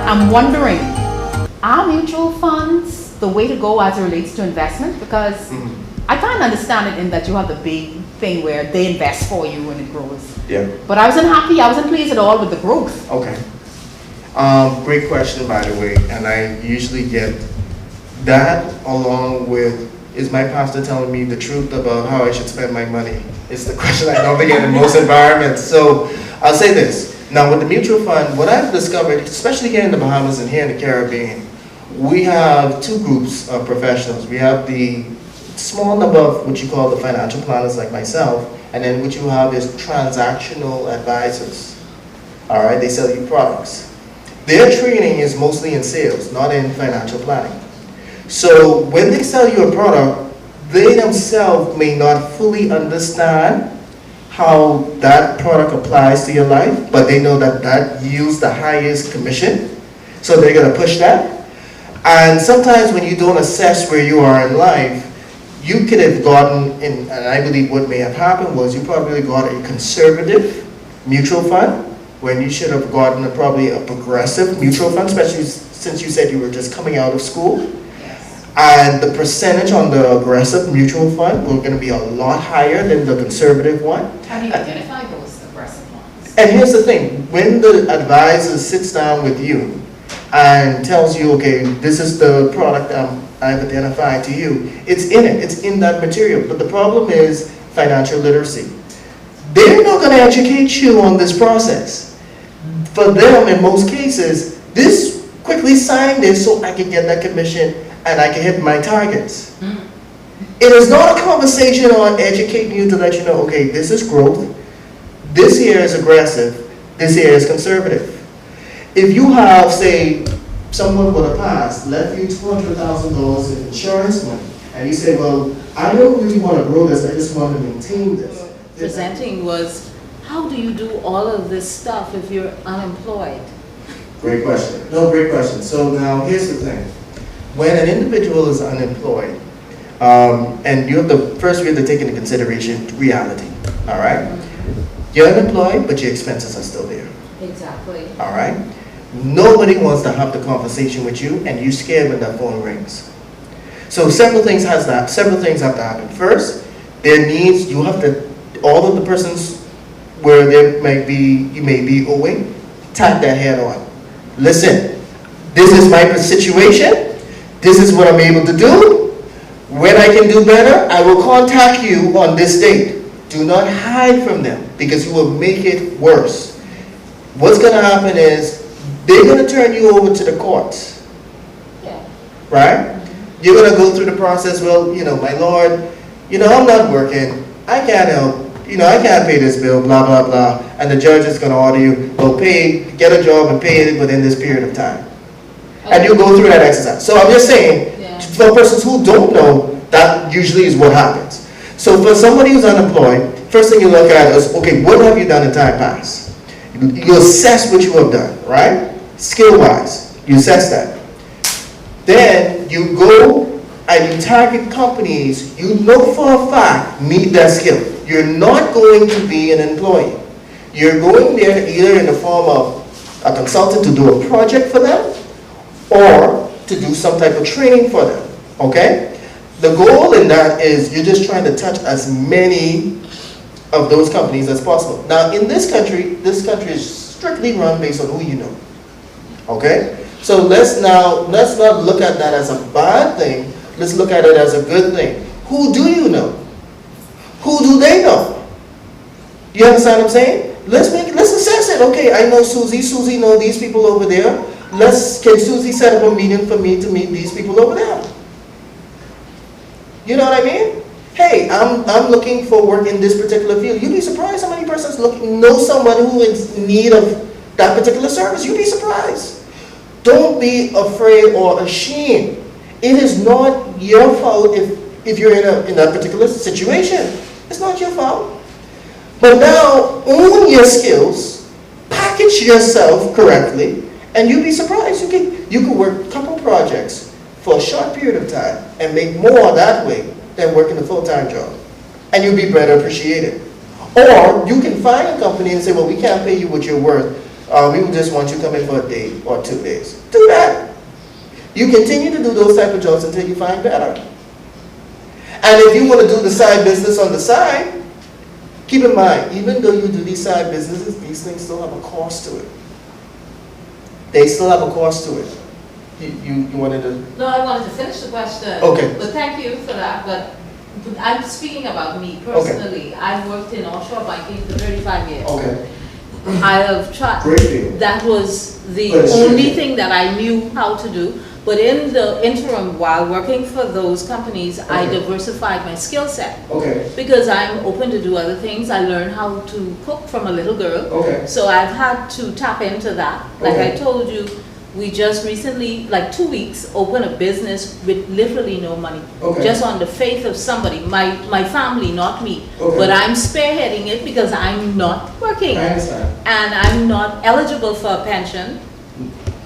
I'm wondering, are mutual funds the way to go as it relates to investment? Because I can't understand it in that you have the big thing where they invest for you and it grows. Yeah. But I wasn't pleased at all with the growth. Okay. Great question, by the way, and I usually get that along with, is my pastor telling me the truth about how I should spend my money? It's the question I normally get in most environments. So I'll say this. Now with the mutual fund, what I've discovered, especially here in the Bahamas and here in the Caribbean, we have two groups of professionals. We have the small number of what you call the financial planners like myself, and then what you have is transactional advisors. All right, they sell you products. Their training is mostly in sales, not in financial planning. So when they sell you a product, they themselves may not fully understand how that product applies to your life, but they know that that yields the highest commission, so they're going to push that. And sometimes when you don't assess where you are in life, you could have gotten, and I believe what may have happened was you probably got a conservative mutual fund when you should have gotten probably a progressive mutual fund, especially since you said you were just coming out of school. And the percentage on the aggressive mutual fund were going to be a lot higher than the conservative one. How do you identify those aggressive ones? And here's the thing, when the advisor sits down with you and tells you, okay, this is the product I've identified to you, it's in that material. But the problem is financial literacy. They're not going to educate you on this process. For them, in most cases, this quickly sign this so I can get that commission and I can hit my targets. It is not a conversation on educating you to let you know, okay, this is growth, this here is aggressive, this here is conservative. If you have, say, someone with a past left you $200,000 in insurance money, and you say, well, I don't really want to grow this, I just want to maintain this. Presenting was, how do you do all of this stuff if you're unemployed? Great question. No, great question. So now here's the thing. When an individual is unemployed, and you have to take into consideration reality, all right? You're unemployed, but your expenses are still there. Exactly. All right? Nobody wants to have the conversation with you, and you're scared when that phone rings. So several things have to happen. First, there needs, you have to, all of the persons where you may be owing, tap that head on. Listen, this is my situation. This is what I'm able to do. When I can do better, I will contact you on this date. Do not hide from them because you will make it worse. What's going to happen is they're going to turn you over to the courts. Yeah. Right? You're going to go through the process. Well, my lord, I'm not working. I can't help. I can't pay this bill, blah, blah, blah. And the judge is going to order you, well, get a job and pay it within this period of time. And you go through that exercise. So I'm just saying, for persons who don't know, that usually is what happens. So for somebody who's unemployed, first thing you look at is, okay, what have you done in time past? You assess what you have done, right? Skill-wise, you assess that. Then you go and you target companies you know for a fact need that skill. You're not going to be an employee. You're going there either in the form of a consultant to do a project for them, or to do some type of training for them, okay? The goal in that is you're just trying to touch as many of those companies as possible. Now in this country is strictly run based on who you know, okay? So let's not look at that as a bad thing, let's look at it as a good thing. Who do you know? Who do they know? You understand what I'm saying? Let's assess it. Okay, I know Susie knows these people over there. Can Susie set up a meeting for me to meet these people over there? You know what I mean? Hey, I'm looking for work in this particular field. You'd be surprised how many persons know someone who is in need of that particular service. You'd be surprised. Don't be afraid or ashamed. It is not your fault if you're in that particular situation. It's not your fault. But now, own your skills, package yourself correctly, and you'll be surprised. You can work a couple projects for a short period of time and make more that way than working a full-time job. And you'll be better appreciated. Or you can find a company and say, well, we can't pay you what you're worth. we would just want you to come in for a day or 2 days. Do that. You continue to do those type of jobs until you find better. And if you want to do the side business on the side, keep in mind, even though you do these side businesses, these things still have a cost to it. They still have a cost to it. You wanted to? No, I wanted to finish the question. Okay. But thank you for that. But I'm speaking about me personally. I've worked in offshore banking for 35 years. Okay. I have tried. Great field. That was the But it's only tricky. thing that I knew how to do. But in the interim, while working for those companies, I Okay. diversified my skill set. Okay. Because I'm open to do other things. I learned how to cook from a little girl. Okay. So I've had to tap into that. Like Okay. I told you, we just recently, like 2 weeks, opened a business with literally no money. Okay. Just on the faith of somebody, my family, not me. Okay. But I'm spearheading it because I'm not working. I understand. And I'm not eligible for a pension.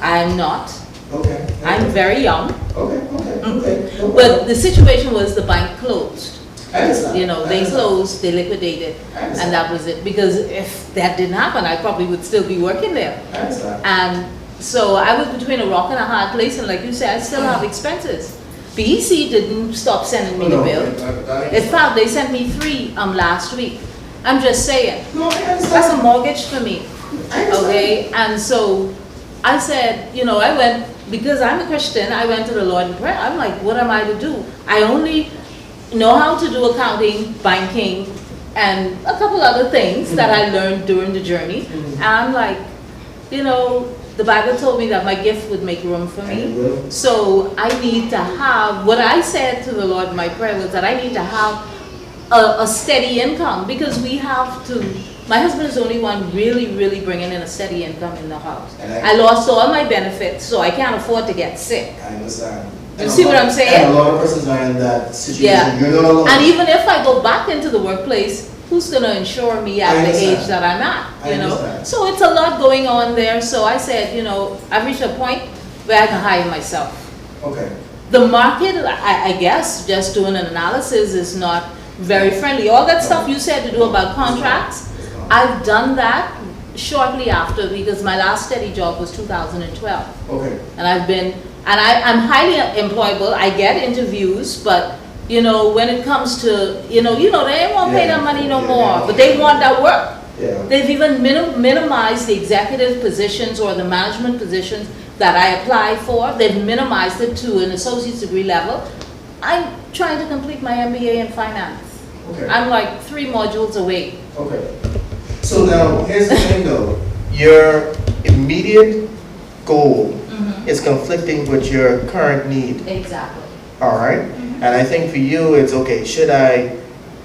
I'm not. Okay. I'm very young. Okay. Okay. But the situation was the bank closed. I understand. You know, I they understand. closed, they liquidated, I understand. and that was it. Because if that didn't happen, I probably would still be working there. I understand. And so I was between a rock and a hard place, and like you said, I still have expenses. BEC didn't stop sending me the bill. In fact, they sent me 3 last week. I'm just saying, No, I understand. that's a mortgage for me. I understand. Okay, and so I said, you know, I went, because I'm a Christian, I went to the Lord in prayer. I'm like, what am I to do? I only know how to do accounting, banking, and a couple other things that I learned during the journey. And I'm like, you know, the Bible told me that my gift would make room for And it me. will. So I need to have, what I said to the Lord in my prayer was that I need to have a steady income, because we have to, my husband is the only one really bringing in a steady income in the house. And I lost all my benefits, so I can't afford to get sick. I understand. You see what I'm saying? And a lot of persons are in that situation. Yeah. You're not alone. And even if I go back into the workplace, who's going to insure me I at the understand. age that I'm at, I you know? understand. So it's a lot going on there. So I said, you know, I've reached a point where I can hire myself. Okay. The market, I guess, just doing an analysis is not very friendly. All that stuff you said to do about contracts, I've done that shortly after, because my last steady job was 2012. Okay. And I've been, and I'm highly employable. I get interviews, but you know, when it comes to, you know, they won't pay that money no more, but they want that work. Yeah. They've even minimized the executive positions or the management positions that I applied for. They've minimized it to an associate's degree level. I'm trying to complete my MBA in finance. Okay. I'm like 3 modules away. Okay. So now, here's the thing though. Your immediate goal is conflicting with your current need. Exactly. All right? And I think for you, it's okay, should I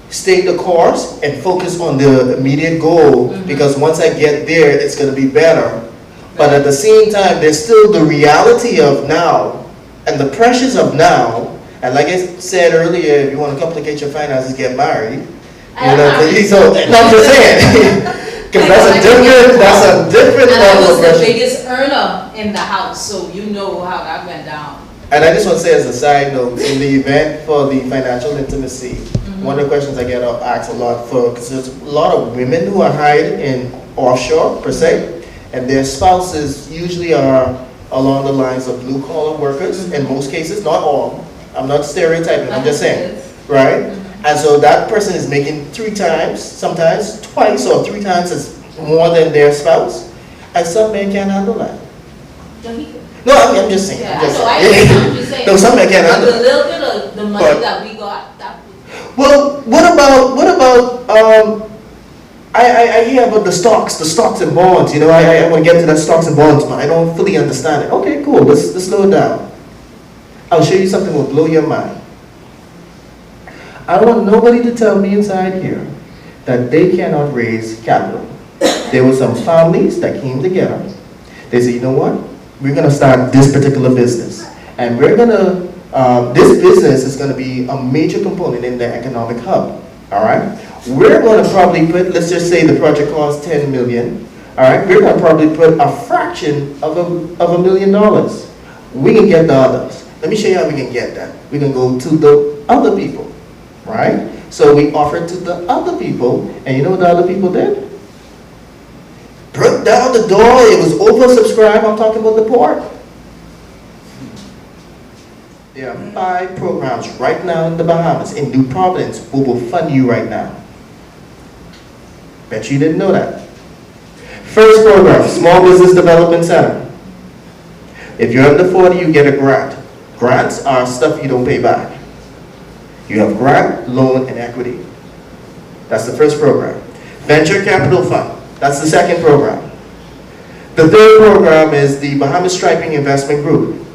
stay the course and focus on the immediate goal? Because once I get there, it's going to be better. But at the same time, there's still the reality of now and the pressures of now. And like I said earlier, if you want to complicate your finances, get married. You know, so, no, I'm just saying. Because that's a different And I level was of the pressure. biggest earner in the house, so you know how that went down. And I just want to say as a side note, in the event for the financial intimacy, one of the questions I get asked a lot for, because there's a lot of women who are hired in offshore per se, and their spouses usually are along the lines of blue collar workers in most cases, not all. I'm not stereotyping, I'm just saying, right? And so that person is making 3 times, sometimes twice or 3 times as more than their spouse, and some men can't handle that. No, I'm just saying. Yeah, I'm just so I saying. I'm just saying. No, some men can't handle The it. little bit of the money But- that we got, that. Well, what about, I hear about the stocks and bonds, you know, I want to get to that stocks and bonds, but I don't fully understand it. Okay, cool, let's slow it down. I'll show you something that will blow your mind. I want nobody to tell me inside here that they cannot raise capital. There were some families that came together. They said, you know what? We're going to start this particular business. And we're going to, this business is going to be a major component in the economic hub. All right? We're going to probably put, let's just say the project costs 10 million. All right? We're going to probably put a fraction of $1 million. We can get the others. Let me show you how we can get that. We can go to the other people. Right? So we offered to the other people, and you know what the other people did? broke down the door, it was oversubscribed. I'm talking about the port. There are 5 programs right now in the Bahamas, in New Providence, who will fund you right now. Bet you didn't know that. First program, Small Business Development Center. If you're under 40, you get a grant. Grants are stuff you don't pay back. You have grant, loan, and equity. That's the first program. Venture Capital Fund. That's the second program. The third program is the Bahamas Striping Investment Group.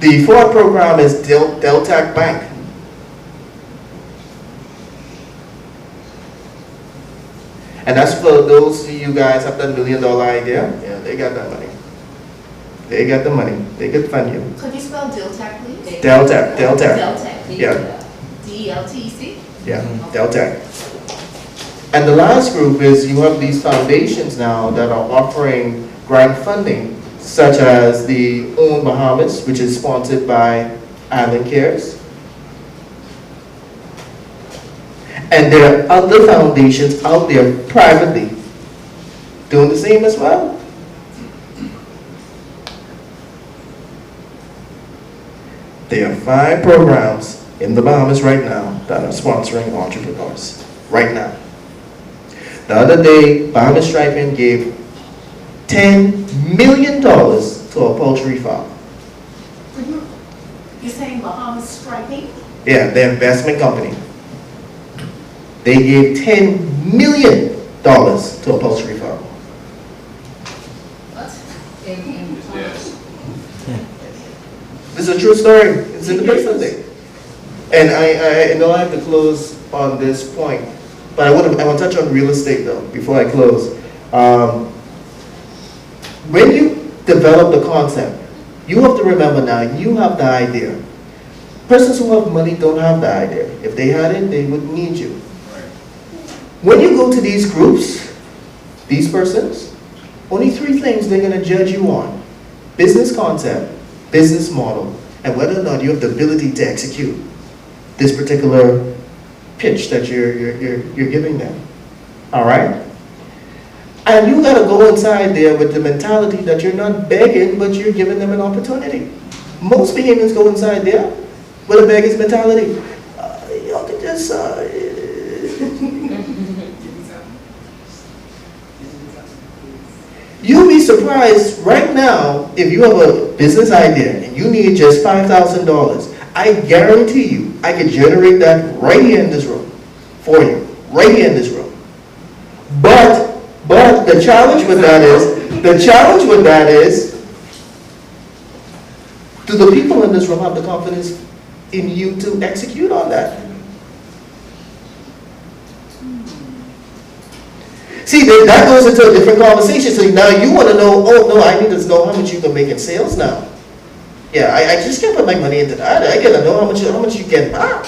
The fourth program is Deltac Bank. And that's for those of you guys have that $1 million idea. Yeah, they got that money. They got the money. They could fund you. Could you spell Deltac, please? Deltac. Deltac. Yeah. D-E-L-T-C? Yeah, Deltac. And the last group is you have these foundations now that are offering grant funding, such as the Own Bahamas, which is sponsored by Island Cares. And there are other foundations out there privately doing the same as well. There are 5 programs in the Bahamas right now that are sponsoring entrepreneurs. Right now. The other day, Bahamas Striping gave $10 million to a poultry farm. You're saying Bahamas Striping? Yeah, the investment company. They gave $10 million to a poultry farm. What? This is a true story. It's in the paper thing. And I know I have to close on this point, but I want to touch on real estate though before I close. When you develop the concept, you have to remember now you have the idea. Persons who have money don't have the idea. If they had it, they would need you. When you go to these groups, these persons, only 3 things they're going to judge you on: business concept, business model, and whether or not you have the ability to execute this particular pitch that you're giving them. All right? And you got to go inside there with the mentality that you're not begging, but you're giving them an opportunity. Most Bahamians go inside there with a beggar's mentality. Y'all can just you'll be surprised right now if you have a business idea and you need just $5,000. I guarantee you, I can generate that right here in this room for you, right here in this room. But the challenge with that is, do the people in this room have the confidence in you to execute on that? See, that goes into a different conversation. So now you want to know, oh no, I need to know how much you can make in sales now. Yeah, I just can't put my money into that. I gotta know how much you get back.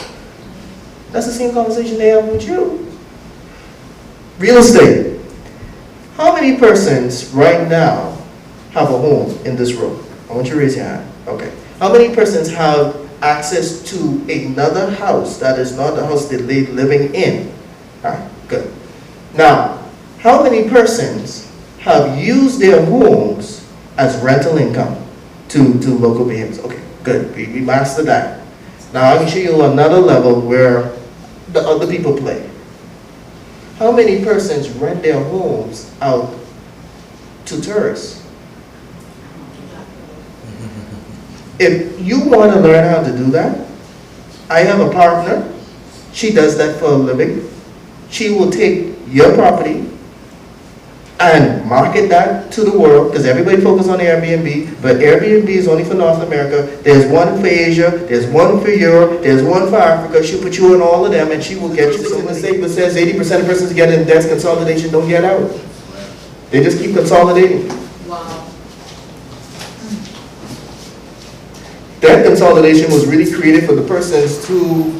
That's the same conversation they have with you. Real estate. How many persons right now have a home in this room? I want you to raise your hand. Okay. How many persons have access to another house that is not the house they're living in? All right, good. Now, how many persons have used their homes as rental income to local Bahamians? Okay, good. We mastered that. Now I can show you another level where the other people play. How many persons rent their homes out to tourists? If you want to learn how to do that, I have a partner. She does that for a living. She will take your property and market that to the world, because everybody focuses on Airbnb, but Airbnb is only for North America. There's one for Asia, there's one for Europe, there's one for Africa. She'll put you in all of them and she will get you. So the statement says 80% of persons get in debt consolidation don't get out. They just keep consolidating. Wow. Debt consolidation was really created for the persons who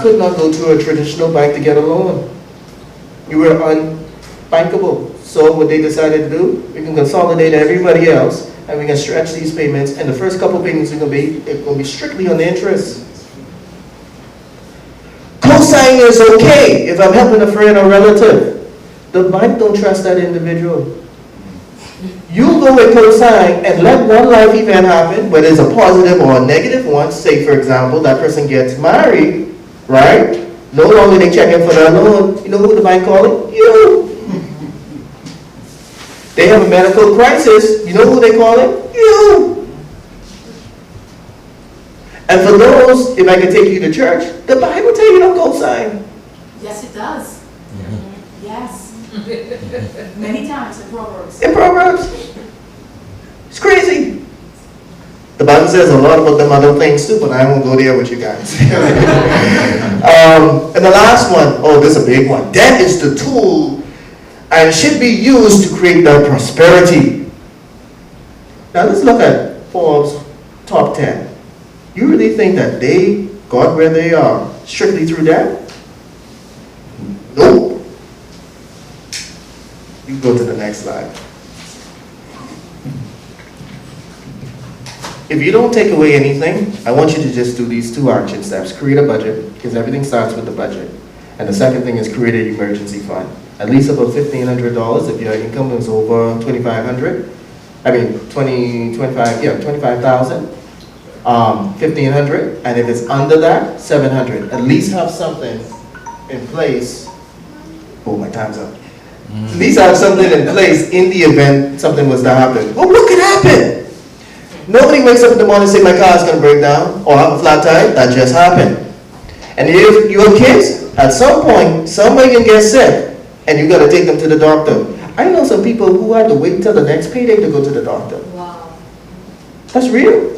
could not go to a traditional bank to get a loan. You were unbankable. So what they decided to do, we can consolidate everybody else and we can stretch these payments, and the first couple payments are going to be strictly on the interest. Co-signing is okay if I'm helping a friend or relative. the bank don't trust that individual. You go and co-sign and let one life event happen, whether it's a positive or a negative one. Say, for example, that person gets married, right? No longer they check in for that loan. You know who the bank calling? You. They have a medical crisis. You know who they calling? You. And for those, if I can take you to church, the Bible tell you don't co-sign. Yes, it does. Yes. Many times in Proverbs. In Proverbs. It's crazy. The Bible says a lot about them other things too, but I won't go there with you guys. And the last one, oh, this is a big one. Debt is the tool and should be used to create that prosperity. Now let's look at Forbes' top 10. You really think that they got where they are strictly through debt? Nope. You go to the next slide. If you don't take away anything, I want you to just do these 2 action steps. Create a budget, because everything starts with the budget. And the second thing is create an emergency fund. At least about $1,500 if your income is over $2,500. I mean, 25,000. 1,500, and if it's under that, 700. At least have something in place. Oh, my time's up. At least have something in place in the event something was to happen. Well, what could happen? Nobody wakes up in the morning and say my car's going to break down or have a flat tire. That just happened. And if you have kids, at some point, somebody can get sick, and you got to take them to the doctor. I know some people who had to wait till the next payday to go to the doctor. Wow. That's real.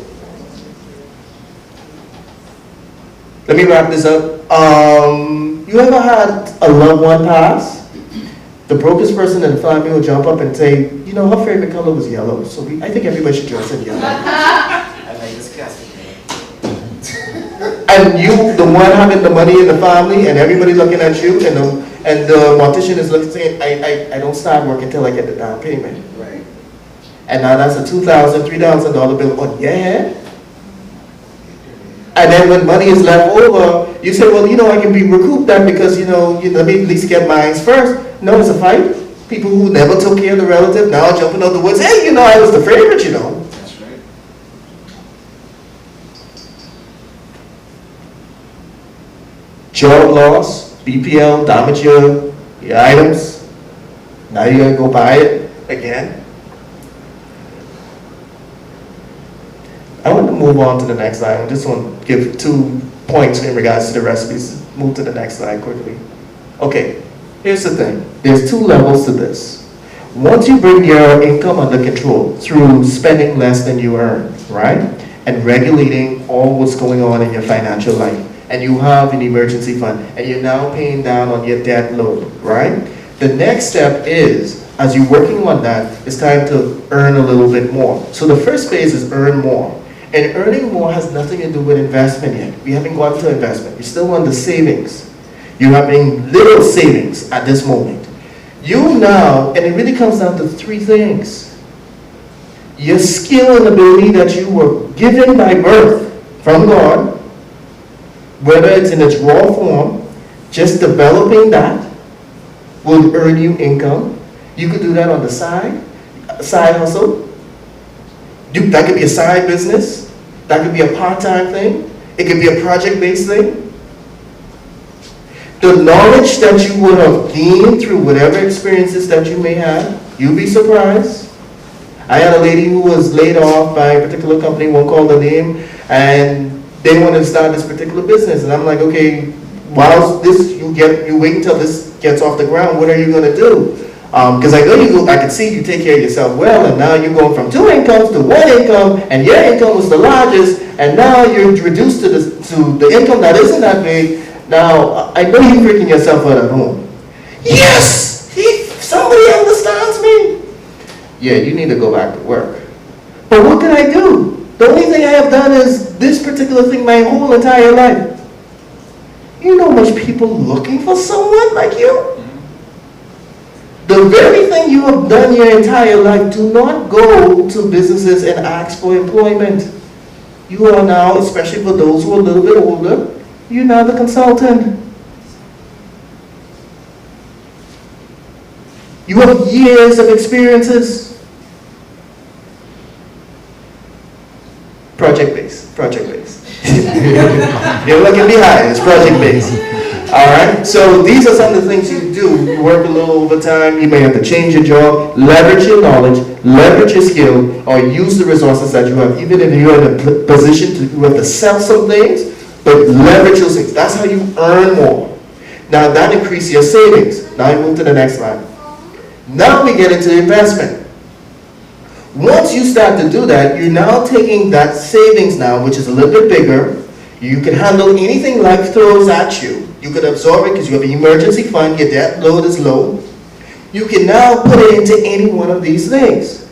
Let me wrap this up. You ever had a loved one pass? The brokest person in the family will jump up and say, you know, her favorite color was yellow, so I think everybody should dress in yellow. I like this casket. And you, the one having the money in the family, and everybody looking at you, and the mortician is looking saying, I don't start working until I get the down payment. Right. And now that's a $2,000, $3,000 bill on your head. And then when money is left over, you say, well, you know, I can be recouped that because, you know, let me at least get mine first. No, it's a fight. People who never took care of the relative now are jumping out the woods. Hey, you know, I was the favorite, you know. That's right. Job loss, BPL, damage your items. Now you're going to go buy it again. I want to move on to the next slide. I just want to give 2 points in regards to the recipes. Move to the next slide quickly. Okay, here's the thing. There's 2 levels to this. Once you bring your income under control through spending less than you earn, right? And regulating all what's going on in your financial life. And you have an emergency fund. And you're now paying down on your debt load, right? The next step is, as you're working on that, it's time to earn a little bit more. So the first phase is earn more. And earning more has nothing to do with investment yet. We haven't gone to investment. We're still on the savings. You're having little savings at this moment. You now, and it really comes down to 3 things. Your skill and ability that you were given by birth from God, whether it's in its raw form, just developing that will earn you income. You could do that on the side hustle. That could be a side business. That could be a part-time thing. It could be a project-based thing. The knowledge that you would have gained through whatever experiences that you may have, you'll be surprised. I had a lady who was laid off by a particular company, won't call the name, and they wanted to start this particular business. And I'm like, okay, while this, you wait until this gets off the ground, what are you going to do? Because I know I can see you take care of yourself well, and now you're going from 2 incomes to 1 income, and your income was the largest, and now you're reduced to the income that isn't that big. Now, I know you're freaking yourself out at home. Yes! Somebody understands me. Yeah, you need to go back to work. But what can I do? The only thing I have done is this particular thing my whole entire life. You know much people looking for someone like you? The very thing you have done your entire life, do not go to businesses and ask for employment. You are now, especially for those who are a little bit older, you're now the consultant. You have years of experiences. Project-based. You're looking behind, it's project-based. All right, so these are some of the things you do. You work a little overtime, you may have to change your job, leverage your knowledge, leverage your skill, or use the resources that you have, even if you're in a position to you have to sell some things, but leverage those things. That's how you earn more. Now that increases your savings. Now I move to the next slide. Now we get into investment. Once you start to do that, you're now taking that savings now, which is a little bit bigger. You can handle anything life throws at you. You can absorb it because you have an emergency fund, your debt load is low. You can now put it into any one of these things.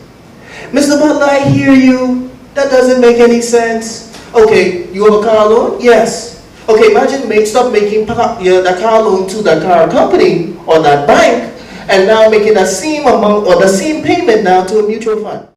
Mr. Butler, I hear you. That doesn't make any sense. Okay, you have a car loan? Yes. Okay, imagine stop making that car loan to that car company or that bank and now making the same amount or the same payment now to a mutual fund.